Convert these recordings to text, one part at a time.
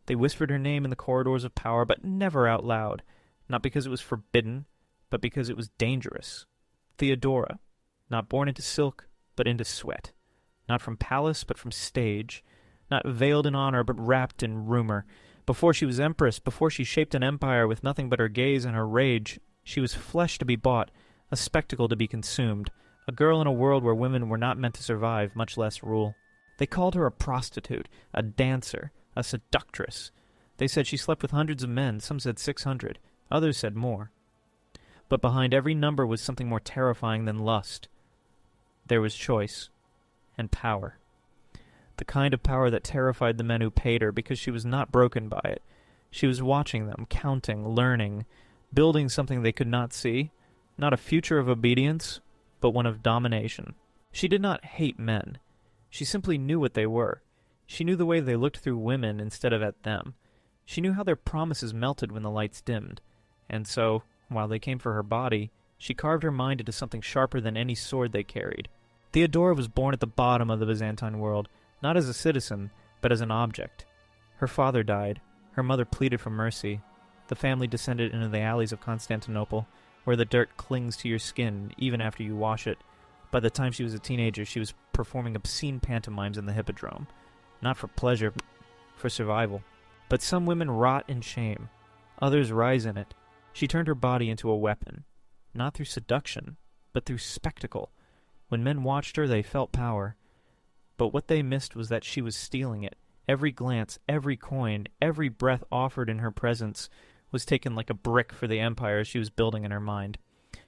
They whispered her name in the corridors of power, but never out loud, not because it was forbidden, but because it was dangerous. Theodora, not born into silk, but into sweat. Not from palace, but from stage. Not veiled in honor, but wrapped in rumor. Before she was empress, before she shaped an empire with nothing but her gaze and her rage, she was flesh to be bought, a spectacle to be consumed, a girl in a world where women were not meant to survive, much less rule. They called her a prostitute, a dancer, a seductress. They said she slept with hundreds of men, some said 600, others said more. But behind every number was something more terrifying than lust. There was choice and power. The kind of power that terrified the men who paid her because she was not broken by it. She was watching them, counting, learning, building something they could not see, not a future of obedience, but one of domination. She did not hate men. She simply knew what they were. She knew the way they looked through women instead of at them. She knew how their promises melted when the lights dimmed. And so, while they came for her body, she carved her mind into something sharper than any sword they carried. Theodora was born at the bottom of the Byzantine world, not as a citizen, but as an object. Her father died. Her mother pleaded for mercy. The family descended into the alleys of Constantinople, where the dirt clings to your skin even after you wash it. By the time she was a teenager, she was performing obscene pantomimes in the hippodrome. Not for pleasure, but for survival. But some women rot in shame. Others rise in it. She turned her body into a weapon. Not through seduction, but through spectacle. When men watched her, they felt power. But what they missed was that she was stealing it. Every glance, every coin, every breath offered in her presence was taken like a brick for the empire she was building in her mind.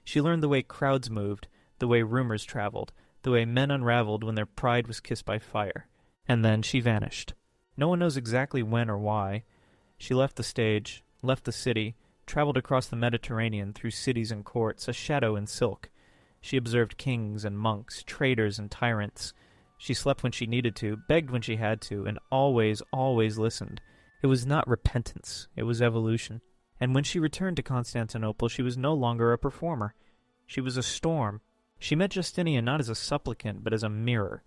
She learned the way crowds moved, the way rumors traveled, the way men unraveled when their pride was kissed by fire. And then she vanished. No one knows exactly when or why. She left the stage, left the city, traveled across the Mediterranean through cities and courts, a shadow in silk. She observed kings and monks, traitors and tyrants. She slept when she needed to, begged when she had to, and always, always listened. It was not repentance, it was evolution. And when she returned to Constantinople, she was no longer a performer. She was a storm. She met Justinian not as a supplicant, but as a mirror.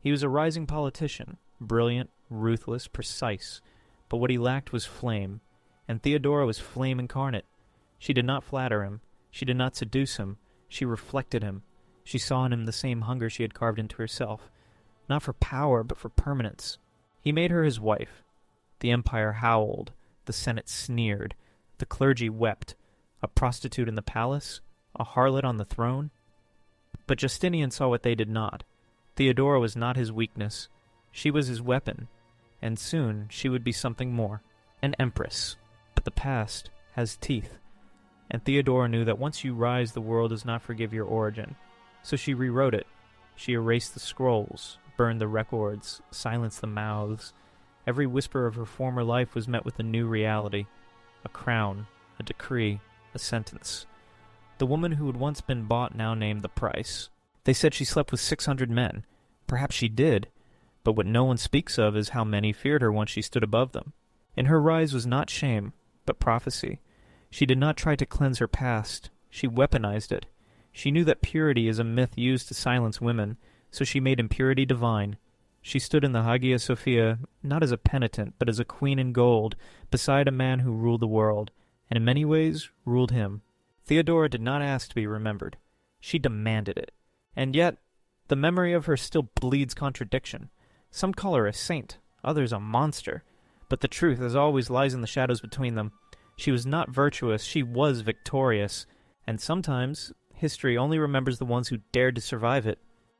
He was a rising politician, brilliant, ruthless, precise. But what he lacked was flame, and Theodora was flame incarnate. She did not flatter him. She did not seduce him. She reflected him. She saw in him the same hunger she had carved into herself. Not for power, but for permanence. He made her his wife. The empire howled. The Senate sneered. The clergy wept. A prostitute in the palace? A harlot on the throne? But Justinian saw what they did not. Theodora was not his weakness. She was his weapon. And soon she would be something more. An empress. But the past has teeth. And Theodora knew that once you rise, the world does not forgive your origin. So she rewrote it. She erased the scrolls, burned the records, silenced the mouths. Every whisper of her former life was met with a new reality. A crown, a decree, a sentence. The woman who had once been bought now named the price. They said she slept with 600 men. Perhaps she did, but what no one speaks of is how many feared her once she stood above them. In her rise was not shame, but prophecy. She did not try to cleanse her past. She weaponized it. She knew that purity is a myth used to silence women, so she made impurity divine. She stood in the Hagia Sophia not as a penitent, but as a queen in gold, beside a man who ruled the world, and in many ways ruled him. Theodora did not ask to be remembered. She demanded it. And yet, the memory of her still bleeds contradiction. Some call her a saint, others a monster. But the truth, as always, lies in the shadows between them. She was not virtuous, she was victorious. And sometimes, history only remembers the ones who dared to survive it.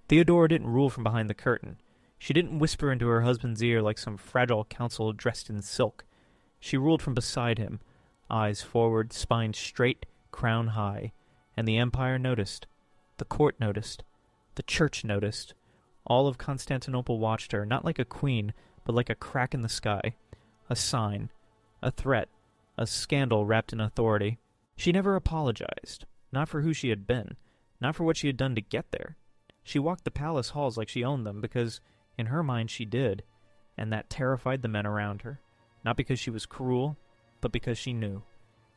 Theodora didn't rule from behind the curtain. She didn't whisper into her husband's ear like some fragile counsel dressed in silk. She ruled from beside him, eyes forward, spine straight, crown high. And the empire noticed. The court noticed. The church noticed. All of Constantinople watched her, not like a queen, but like a crack in the sky. A sign. A threat. A scandal wrapped in authority. She never apologized. Not for who she had been. Not for what she had done to get there. She walked the palace halls like she owned them because, in her mind, she did. And that terrified the men around her. Not because she was cruel, but because she knew.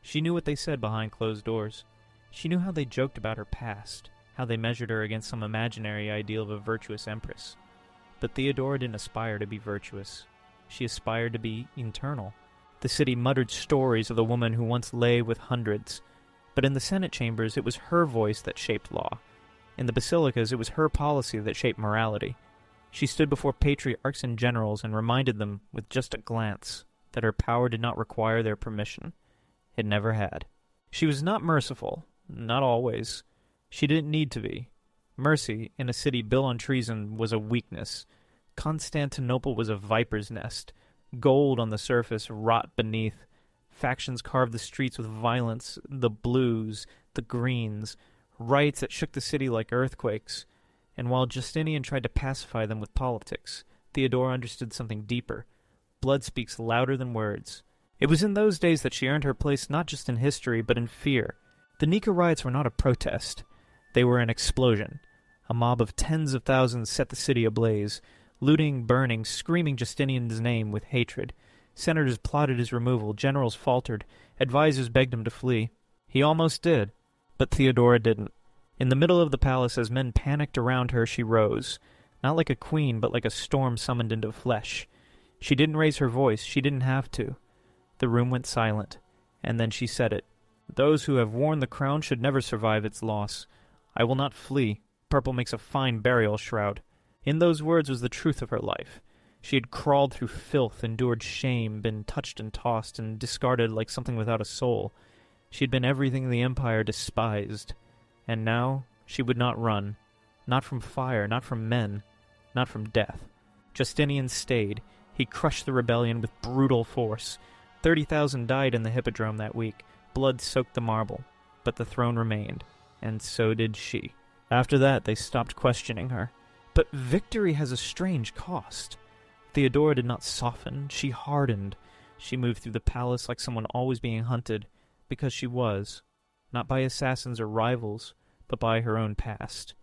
She knew what they said behind closed doors. She knew how they joked about her past, how they measured her against some imaginary ideal of a virtuous empress. But Theodora didn't aspire to be virtuous. She aspired to be eternal. The city muttered stories of the woman who once lay with hundreds. But in the Senate chambers, it was her voice that shaped law. In the basilicas, it was her policy that shaped morality. She stood before patriarchs and generals and reminded them, with just a glance, that her power did not require their permission. It never had. She was not merciful, not always. She didn't need to be. Mercy, in a city built on treason, was a weakness. Constantinople was a viper's nest. Gold on the surface, rot beneath. Factions carved the streets with violence, the blues, the greens, riots that shook the city like earthquakes. And while Justinian tried to pacify them with politics, Theodora understood something deeper. Blood speaks louder than words. It was in those days that she earned her place not just in history, but in fear. The Nika riots were not a protest. They were an explosion. A mob of tens of thousands set the city ablaze, looting, burning, screaming Justinian's name with hatred. Senators plotted his removal, generals faltered, advisors begged him to flee. He almost did, but Theodora didn't. In the middle of the palace, as men panicked around her, she rose, not like a queen, but like a storm summoned into flesh. She didn't raise her voice, she didn't have to. The room went silent, and then she said it. Those who have worn the crown should never survive its loss. I will not flee. Purple makes a fine burial shroud. In those words was the truth of her life. She had crawled through filth, endured shame, been touched and tossed, and discarded like something without a soul. She had been everything the Empire despised. And now she would not run. Not from fire, not from men, not from death. Justinian stayed. He crushed the rebellion with brutal force. 30,000 died in the Hippodrome that week. Blood soaked the marble. But the throne remained. And so did she. After that, they stopped questioning her. But victory has a strange cost. Theodora did not soften. She hardened. She moved through the palace like someone always being hunted. Because she was. Not by assassins or rivals, but by her own past.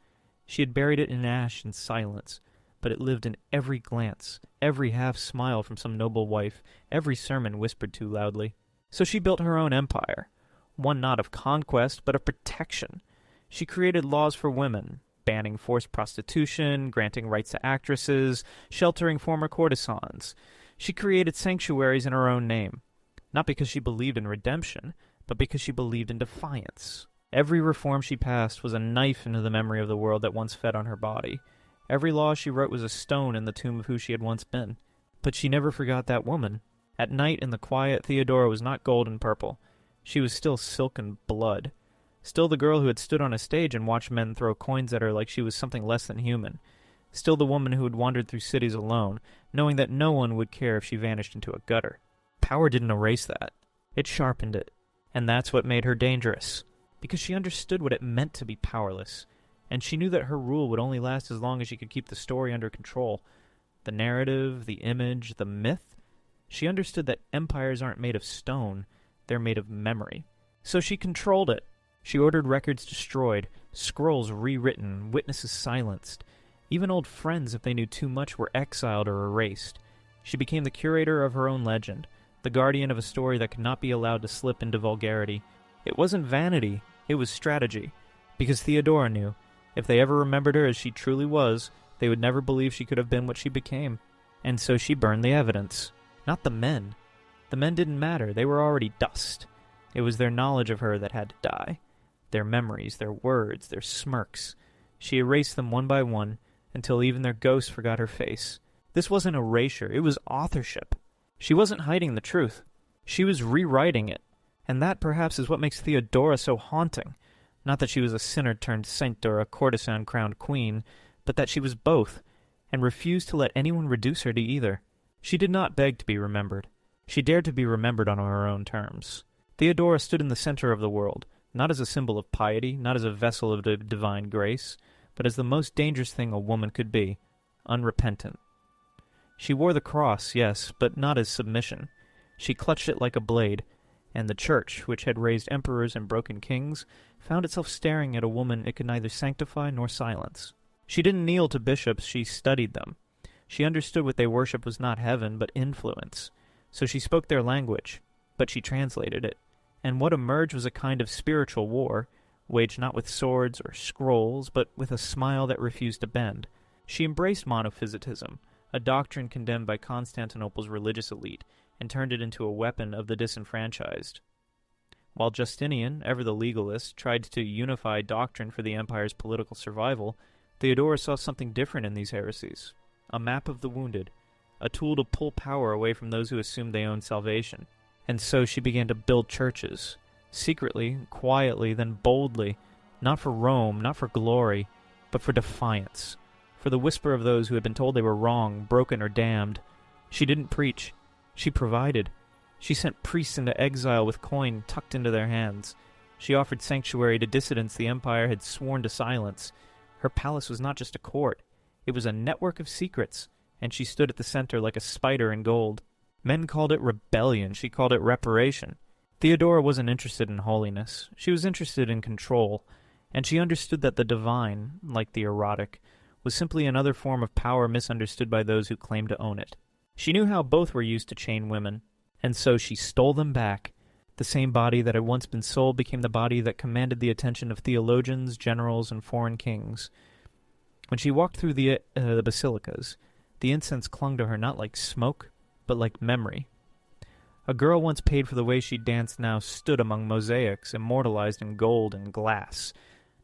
She had buried it in ash and silence, but it lived in every glance, every half-smile from some noble wife, every sermon whispered too loudly. So she built her own empire, one not of conquest, but of protection. She created laws for women, banning forced prostitution, granting rights to actresses, sheltering former courtesans. She created sanctuaries in her own name, not because she believed in redemption, but because she believed in defiance. Every reform she passed was a knife into the memory of the world that once fed on her body. Every law she wrote was a stone in the tomb of who she had once been. But she never forgot that woman. At night in the quiet, Theodora was not gold and purple. She was still silk and blood. Still the girl who had stood on a stage and watched men throw coins at her like she was something less than human. Still the woman who had wandered through cities alone, knowing that no one would care if she vanished into a gutter. Power didn't erase that. It sharpened it. And that's what made her dangerous. Because she understood what it meant to be powerless. And she knew that her rule would only last as long as she could keep the story under control. The narrative, the image, the myth. She understood that empires aren't made of stone. They're made of memory. So she controlled it. She ordered records destroyed, scrolls rewritten, witnesses silenced. Even old friends, if they knew too much, were exiled or erased. She became the curator of her own legend, the guardian of a story that could not be allowed to slip into vulgarity. It wasn't vanity, it was strategy. Because Theodora knew, if they ever remembered her as she truly was, they would never believe she could have been what she became. And so she burned the evidence. Not the men. The men didn't matter, they were already dust. It was their knowledge of her that had to die. Their memories, their words, their smirks. She erased them one by one, until even their ghosts forgot her face. This wasn't erasure, it was authorship. She wasn't hiding the truth. She was rewriting it. And that perhaps is what makes Theodora so haunting. Not that she was a sinner turned saint or a courtesan crowned queen, but that she was both, and refused to let anyone reduce her to either. She did not beg to be remembered. She dared to be remembered on her own terms. Theodora stood in the center of the world, not as a symbol of piety, not as a vessel of divine grace, but as the most dangerous thing a woman could be, unrepentant. She wore the cross, yes, but not as submission. She clutched it like a blade, and the church, which had raised emperors and broken kings, found itself staring at a woman it could neither sanctify nor silence. She didn't kneel to bishops, she studied them. She understood what they worshipped was not heaven, but influence. So she spoke their language, but she translated it. And what emerged was a kind of spiritual war, waged not with swords or scrolls, but with a smile that refused to bend. She embraced monophysitism, a doctrine condemned by Constantinople's religious elite and turned it into a weapon of the disenfranchised. While Justinian, ever the legalist, tried to unify doctrine for the empire's political survival, Theodora saw something different in these heresies. A map of the wounded, a tool to pull power away from those who assumed they owned salvation. And so she began to build churches, secretly, quietly, then boldly, not for Rome, not for glory, but for defiance, for the whisper of those who had been told they were wrong, broken, or damned. She didn't preach. She provided. She sent priests into exile with coin tucked into their hands. She offered sanctuary to dissidents the empire had sworn to silence. Her palace was not just a court. It was a network of secrets, and she stood at the center like a spider in gold. Men called it rebellion. She called it reparation. Theodora wasn't interested in holiness. She was interested in control, and she understood that the divine, like the erotic, was simply another form of power misunderstood by those who claimed to own it. She knew how both were used to chain women, and so she stole them back. The same body that had once been sold became the body that commanded the attention of theologians, generals, and foreign kings. When she walked through the basilicas, the incense clung to her not like smoke, but like memory. A girl once paid for the way she danced now stood among mosaics immortalized in gold and glass,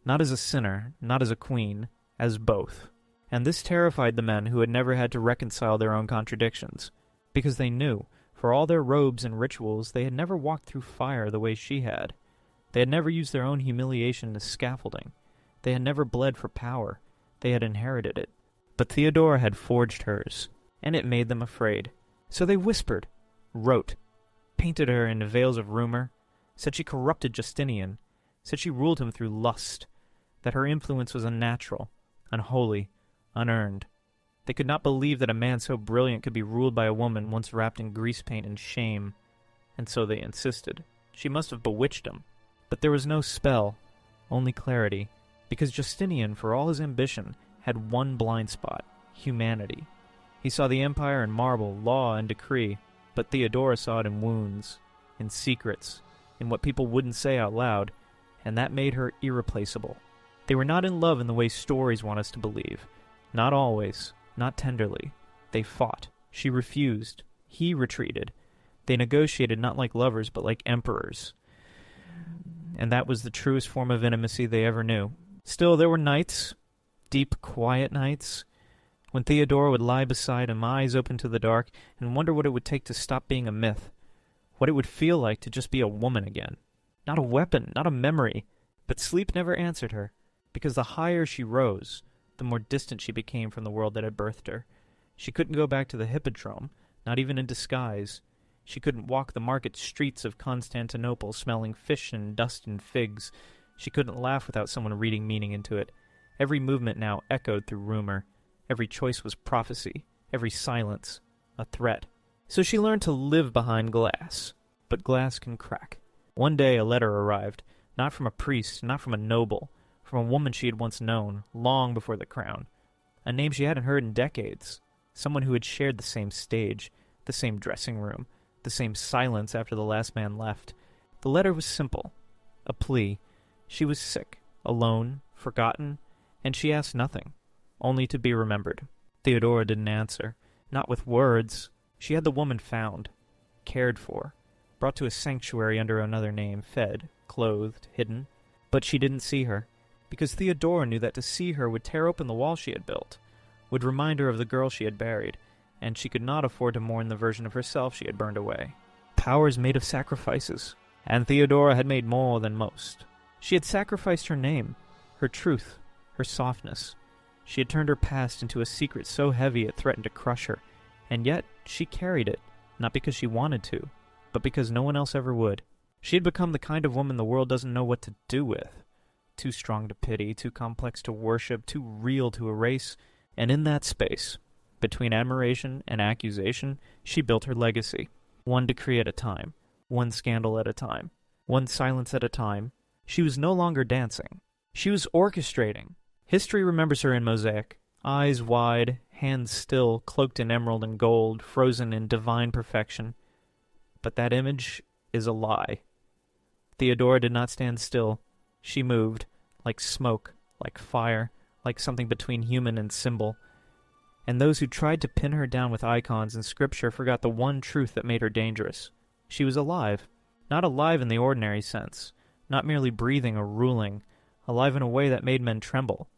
not as a sinner, not as a queen, as both. And this terrified the men who had never had to reconcile their own contradictions, because they knew, for all their robes and rituals, they had never walked through fire the way she had. They had never used their own humiliation as scaffolding. They had never bled for power. They had inherited it. But Theodora had forged hers, and it made them afraid. So they whispered, wrote, painted her in veils of rumor, said she corrupted Justinian, said she ruled him through lust, that her influence was unnatural, unholy, unearned. They could not believe that a man so brilliant could be ruled by a woman once wrapped in grease paint and shame, and so they insisted. She must have bewitched him. But there was no spell, only clarity, because Justinian, for all his ambition, had one blind spot, humanity. He saw the empire in marble, law, and decree, but Theodora saw it in wounds, in secrets, in what people wouldn't say out loud, and that made her irreplaceable. They were not in love in the way stories want us to believe. Not always, not tenderly. They fought. She refused. He retreated. They negotiated not like lovers, but like emperors. And that was the truest form of intimacy they ever knew. Still, there were nights, deep, quiet nights, when Theodora would lie beside him, eyes open to the dark, and wonder what it would take to stop being a myth, what it would feel like to just be a woman again. Not a weapon, not a memory. But sleep never answered her, because the higher she rose, the more distant she became from the world that had birthed her. She couldn't go back to the hippodrome, not even in disguise. She couldn't walk the market streets of Constantinople smelling fish and dust and figs. She couldn't laugh without someone reading meaning into it. Every movement now echoed through rumor. Every choice was prophecy. Every silence, a threat. So she learned to live behind glass. But glass can crack. One day a letter arrived, not from a priest, not from a noble, from a woman she had once known, long before the crown. A name she hadn't heard in decades. Someone who had shared the same stage, the same dressing room, the same silence after the last man left. The letter was simple. A plea. She was sick, alone, forgotten, and she asked nothing, only to be remembered. Theodora didn't answer. Not with words. She had the woman found, cared for, brought to a sanctuary under another name, fed, clothed, hidden. But she didn't see her, because Theodora knew that to see her would tear open the wall she had built, would remind her of the girl she had buried, and she could not afford to mourn the version of herself she had burned away. Power is made of sacrifices, and Theodora had made more than most. She had sacrificed her name, her truth, her softness. She had turned her past into a secret so heavy it threatened to crush her, and yet she carried it, not because she wanted to, but because no one else ever would. She had become the kind of woman the world doesn't know what to do with. Too strong to pity, too complex to worship, too real to erase, and in that space, between admiration and accusation, she built her legacy. One decree at a time, one scandal at a time, one silence at a time. She was no longer dancing. She was orchestrating. History remembers her in mosaic, eyes wide, hands still, cloaked in emerald and gold, frozen in divine perfection. But that image is a lie. Theodora did not stand still. She moved, like smoke, like fire, like something between human and symbol. And those who tried to pin her down with icons and scripture forgot the one truth that made her dangerous. She was alive. Not alive in the ordinary sense, not merely breathing or ruling, alive in a way that made men tremble,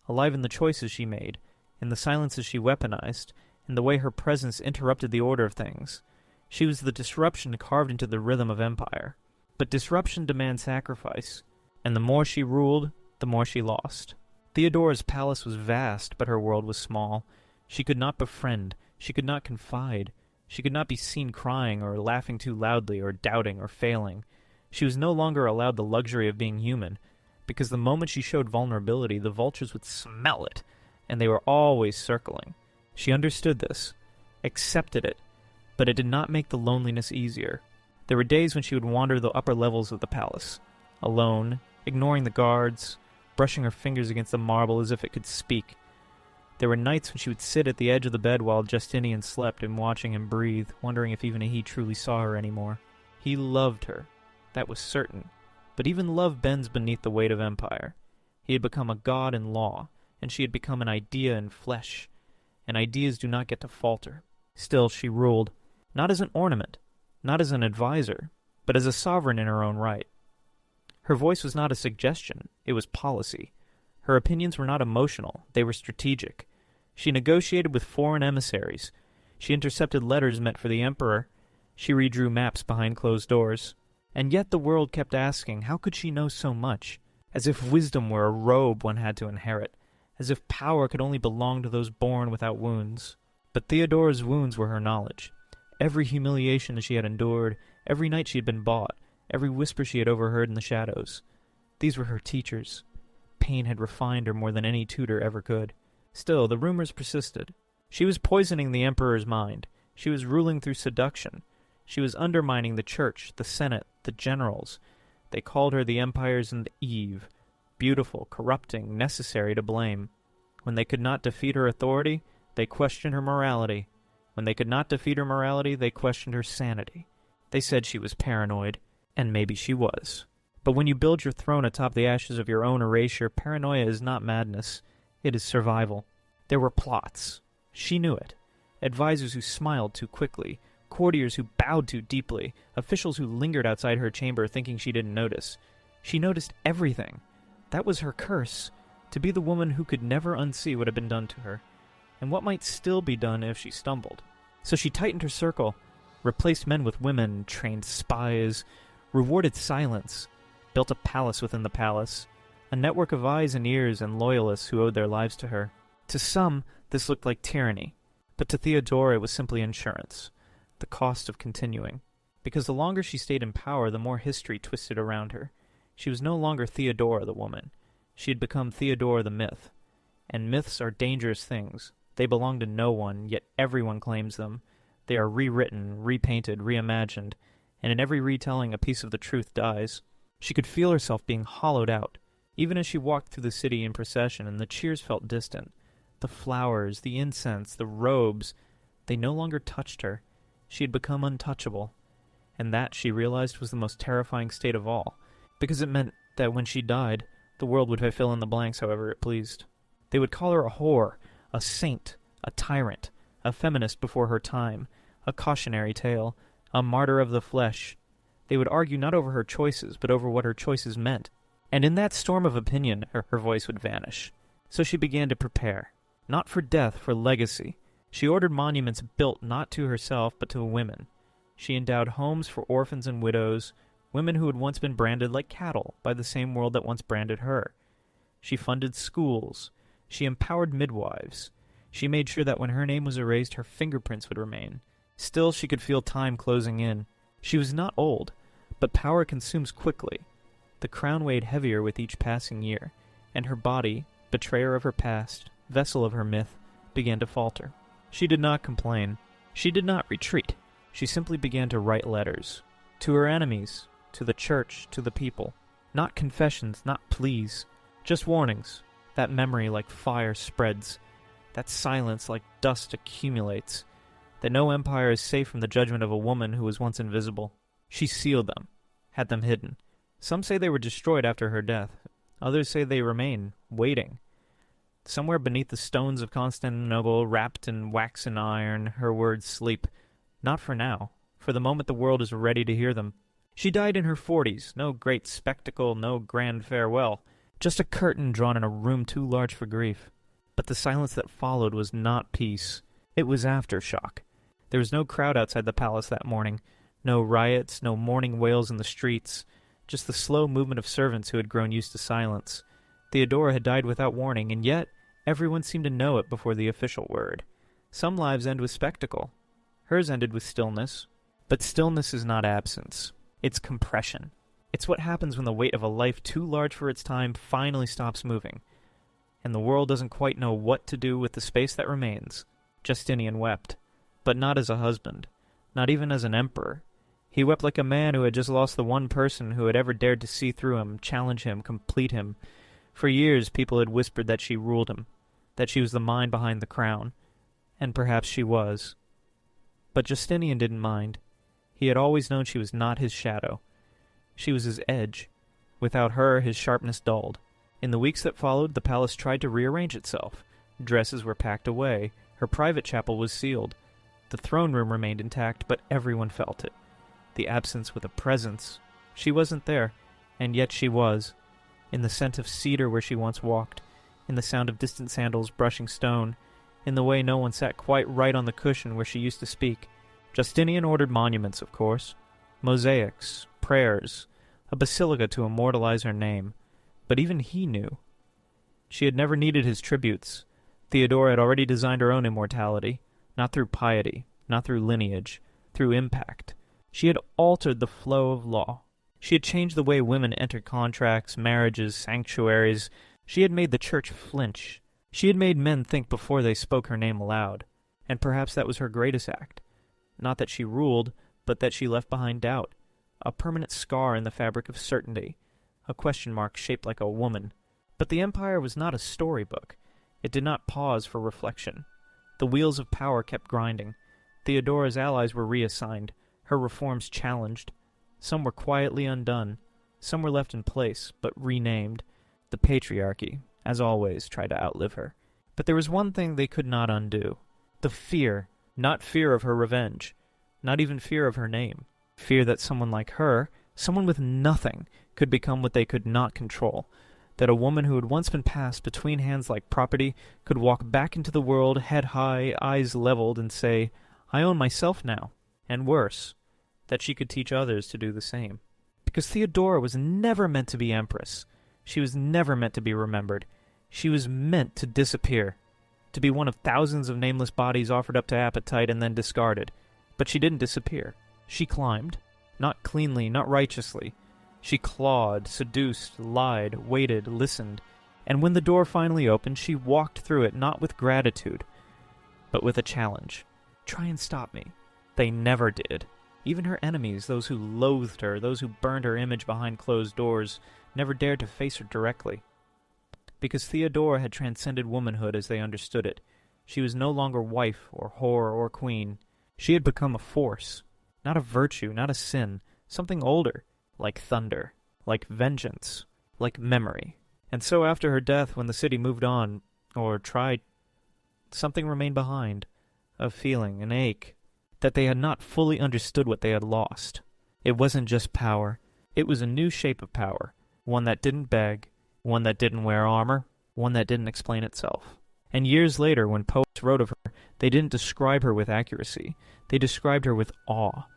alive in the choices she made, in the silences she weaponized, in the way her presence interrupted the order of things. She was the disruption carved into the rhythm of empire. But disruption demands sacrifice, and the more she ruled, the more she lost. Theodora's palace was vast, but her world was small. She could not befriend, she could not confide, she could not be seen crying or laughing too loudly or doubting or failing. She was no longer allowed the luxury of being human, because the moment she showed vulnerability, the vultures would smell it, and they were always circling. She understood this, accepted it, but it did not make the loneliness easier. There were days when she would wander the upper levels of the palace, alone, ignoring the guards, brushing her fingers against the marble as if it could speak. There were nights when she would sit at the edge of the bed while Justinian slept and watching him breathe, wondering if even he truly saw her anymore. He loved her. That was certain. But even love bends beneath the weight of empire. He had become a god in law, and she had become an idea in flesh. And ideas do not get to falter. Still, she ruled, not as an ornament, not as an advisor, but as a sovereign in her own right. Her voice was not a suggestion, it was policy. Her opinions were not emotional, they were strategic. She negotiated with foreign emissaries. She intercepted letters meant for the emperor. She redrew maps behind closed doors. And yet the world kept asking, how could she know so much? As if wisdom were a robe one had to inherit. As if power could only belong to those born without wounds. But Theodora's wounds were her knowledge. Every humiliation she had endured, every night she had been bought, every whisper she had overheard in the shadows. These were her teachers. Pain had refined her more than any tutor ever could. Still, the rumors persisted. She was poisoning the emperor's mind. She was ruling through seduction. She was undermining the church, the senate, the generals. They called her the empire's Eve, beautiful, corrupting, necessary to blame. When they could not defeat her authority, they questioned her morality. When they could not defeat her morality, they questioned her sanity. They said she was paranoid, and maybe she was. But when you build your throne atop the ashes of your own erasure, paranoia is not madness. It is survival. There were plots. She knew it. Advisors who smiled too quickly, courtiers who bowed too deeply, officials who lingered outside her chamber thinking she didn't notice. She noticed everything. That was her curse, to be the woman who could never unsee what had been done to her, and what might still be done if she stumbled. So she tightened her circle, replaced men with women, trained spies, rewarded silence, built a palace within the palace, a network of eyes and ears and loyalists who owed their lives to her. To some, this looked like tyranny, but to Theodora it was simply insurance, the cost of continuing. Because the longer she stayed in power, the more history twisted around her. She was no longer Theodora the woman. She had become Theodora the myth. And myths are dangerous things. They belong to no one, yet everyone claims them. They are rewritten, repainted, reimagined, and in every retelling a piece of the truth dies. She could feel herself being hollowed out, even as she walked through the city in procession, and the cheers felt distant. The flowers, the incense, the robes, they no longer touched her. She had become untouchable. And that, she realized, was the most terrifying state of all, because it meant that when she died, the world would fill in the blanks however it pleased. They would call her a whore, a saint, a tyrant, a feminist before her time, a cautionary tale, a martyr of the flesh. They would argue not over her choices, but over what her choices meant. And in that storm of opinion, her voice would vanish. So she began to prepare. Not for death, for legacy. She ordered monuments built not to herself, but to women. She endowed homes for orphans and widows, women who had once been branded like cattle by the same world that once branded her. She funded schools. She empowered midwives. She made sure that when her name was erased, her fingerprints would remain. Still, she could feel time closing in. She was not old, but power consumes quickly. The crown weighed heavier with each passing year, and her body, betrayer of her past, vessel of her myth, began to falter. She did not complain. She did not retreat. She simply began to write letters. To her enemies, to the church, to the people. Not confessions, not pleas. Just warnings. That memory like fire spreads. That silence like dust accumulates. That no empire is safe from the judgment of a woman who was once invisible. She sealed them. Had them hidden. Some say they were destroyed after her death. Others say they remain, waiting. Somewhere beneath the stones of Constantinople, wrapped in wax and iron, her words sleep. Not for now. For the moment the world is ready to hear them. She died in her 40s. No great spectacle, no grand farewell. Just a curtain drawn in a room too large for grief. But the silence that followed was not peace. It was aftershock. There was no crowd outside the palace that morning. No riots, no mourning wails in the streets. Just the slow movement of servants who had grown used to silence. Theodora had died without warning, and yet everyone seemed to know it before the official word. Some lives end with spectacle. Hers ended with stillness. But stillness is not absence. It's compression. It's what happens when the weight of a life too large for its time finally stops moving. And the world doesn't quite know what to do with the space that remains. Justinian wept. But not as a husband. Not even as an emperor. He wept like a man who had just lost the one person who had ever dared to see through him, challenge him, complete him. For years people had whispered that she ruled him, that she was the mind behind the crown. And perhaps she was. But Justinian didn't mind. He had always known she was not his shadow. She was his edge. Without her, his sharpness dulled. In the weeks that followed, the palace tried to rearrange itself. Dresses were packed away. Her private chapel was sealed. The throne room remained intact, but everyone felt it. The absence with a presence. She wasn't there, and yet she was. In the scent of cedar where she once walked, in the sound of distant sandals brushing stone, in the way no one sat quite right on the cushion where she used to speak. Justinian ordered monuments, of course. Mosaics, prayers, a basilica to immortalize her name. But even he knew. She had never needed his tributes. Theodora had already designed her own immortality, not through piety, not through lineage, through impact. She had altered the flow of law. She had changed the way women entered contracts, marriages, sanctuaries. She had made the church flinch. She had made men think before they spoke her name aloud. And perhaps that was her greatest act. Not that she ruled, but that she left behind doubt. A permanent scar in the fabric of certainty. A question mark shaped like a woman. But the empire was not a storybook. It did not pause for reflection. The wheels of power kept grinding. Theodora's allies were reassigned, her reforms challenged. Some were quietly undone. Some were left in place, but renamed. The patriarchy, as always, tried to outlive her. But there was one thing they could not undo. The fear. Not fear of her revenge. Not even fear of her name. Fear that someone like her, someone with nothing, could become what they could not control. That a woman who had once been passed between hands like property could walk back into the world, head high, eyes leveled, and say, "I own myself now." And worse, that she could teach others to do the same. Because Theodora was never meant to be Empress. She was never meant to be remembered. She was meant to disappear. To be one of thousands of nameless bodies offered up to appetite and then discarded. But she didn't disappear. She climbed. Not cleanly, not righteously. She clawed, seduced, lied, waited, listened. And when the door finally opened, she walked through it not with gratitude, but with a challenge. Try and stop me. They never did. Even her enemies, those who loathed her, those who burned her image behind closed doors, never dared to face her directly. Because Theodora had transcended womanhood as they understood it. She was no longer wife or whore or queen. She had become a force. Not a virtue, not a sin. Something older. Like thunder. Like vengeance. Like memory. And so after her death, when the city moved on, or tried, something remained behind. A feeling, an ache. That they had not fully understood what they had lost. It wasn't just power. It was a new shape of power. One that didn't beg. One that didn't wear armor. One that didn't explain itself. And years later, when poets wrote of her, they didn't describe her with accuracy. They described her with awe.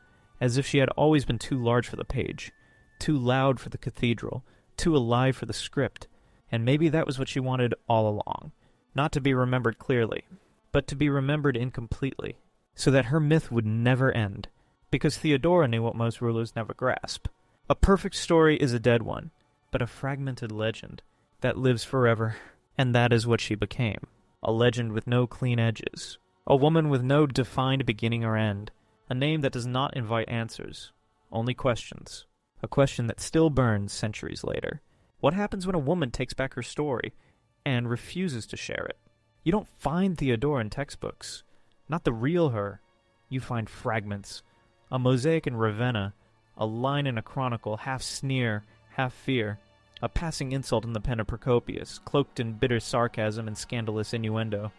As if she had always been too large for the page. Too loud for the cathedral. Too alive for the script. And maybe that was what she wanted all along. Not to be remembered clearly, but to be remembered incompletely. So that her myth would never end. Because Theodora knew what most rulers never grasp. A perfect story is a dead one, but a fragmented legend that lives forever. And that is what she became. A legend with no clean edges. A woman with no defined beginning or end. A name that does not invite answers, only questions. A question that still burns centuries later. What happens when a woman takes back her story and refuses to share it? You don't find Theodora in textbooks. Not the real her. You find fragments. A mosaic in Ravenna. A line in a chronicle, half sneer, half fear. a passing insult in the pen of Procopius, cloaked in bitter sarcasm and scandalous innuendo.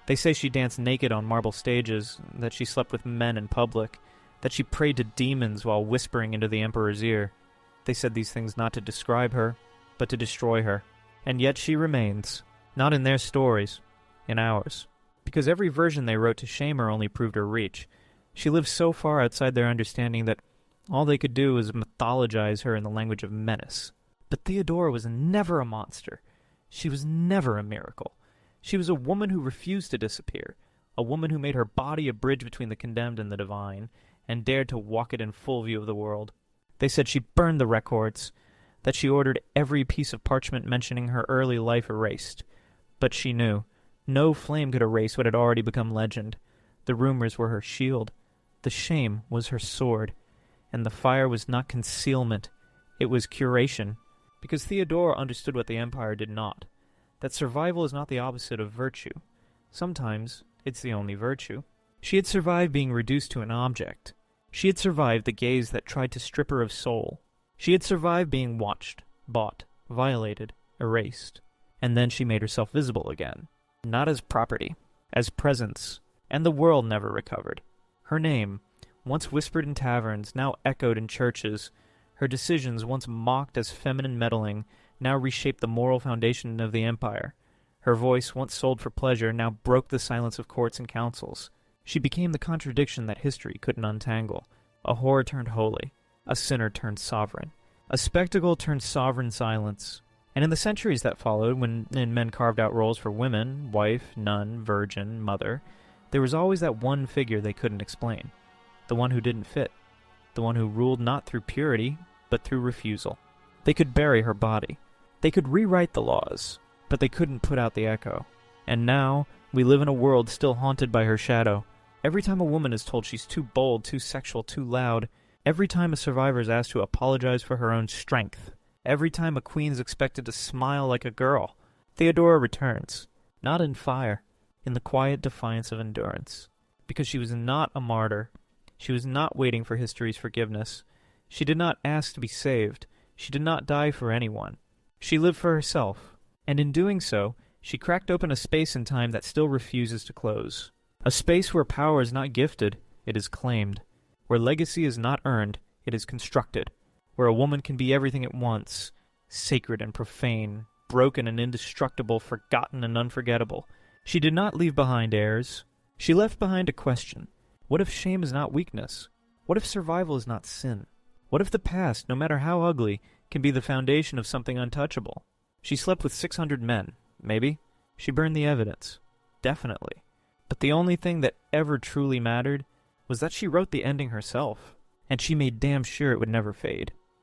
They say she danced naked on marble stages, that she slept with men in public, that she prayed to demons while whispering into the emperor's ear. They said these things not to describe her, but to destroy her. And yet she remains, not in their stories, in ours. Because every version they wrote to shame her only proved her reach. She lived so far outside their understanding that all they could do was mythologize her in the language of menace. But Theodora was never a monster. She was never a miracle. She was a woman who refused to disappear, a woman who made her body a bridge between the condemned and the divine, and dared to walk it in full view of the world. They said she burned the records, that she ordered every piece of parchment mentioning her early life erased. But she knew. No flame could erase what had already become legend. The rumors were her shield. The shame was her sword. And the fire was not concealment. It was curation. Because Theodora understood what the Empire did not. That survival is not the opposite of virtue. Sometimes it's the only virtue. She had survived being reduced to an object. She had survived the gaze that tried to strip her of soul. She had survived being watched, bought, violated, erased. And then she made herself visible again. Not as property, as presence. And the world never recovered. Her name, once whispered in taverns, now echoed in churches. Her decisions, once mocked as feminine meddling, now reshaped the moral foundation of the empire. Her voice, once sold for pleasure, now broke the silence of courts and councils. She became the contradiction that history couldn't untangle. A whore turned holy. A sinner turned sovereign. A spectacle turned sovereign silence. And in the centuries that followed, when men carved out roles for women, wife, nun, virgin, mother, there was always that one figure they couldn't explain. The one who didn't fit. The one who ruled not through purity, but through refusal. They could bury her body. They could rewrite the laws, but they couldn't put out the echo. And now, we live in a world still haunted by her shadow. Every time a woman is told she's too bold, too sexual, too loud, every time a survivor is asked to apologize for her own strength, every time a queen is expected to smile like a girl, Theodora returns, not in fire, in the quiet defiance of endurance. Because she was not a martyr. She was not waiting for history's forgiveness. She did not ask to be saved. She did not die for anyone. She lived for herself. And in doing so, she cracked open a space in time that still refuses to close. A space where power is not gifted, it is claimed. Where legacy is not earned, it is constructed. Where a woman can be everything at once, sacred and profane, broken and indestructible, forgotten and unforgettable. She did not leave behind heirs. She left behind a question. What if shame is not weakness? What if survival is not sin? What if the past, no matter how ugly, can be the foundation of something untouchable? She slept with 600 men, maybe. She burned the evidence, definitely. But the only thing that ever truly mattered was that she wrote the ending herself, and she made damn sure it would never fade.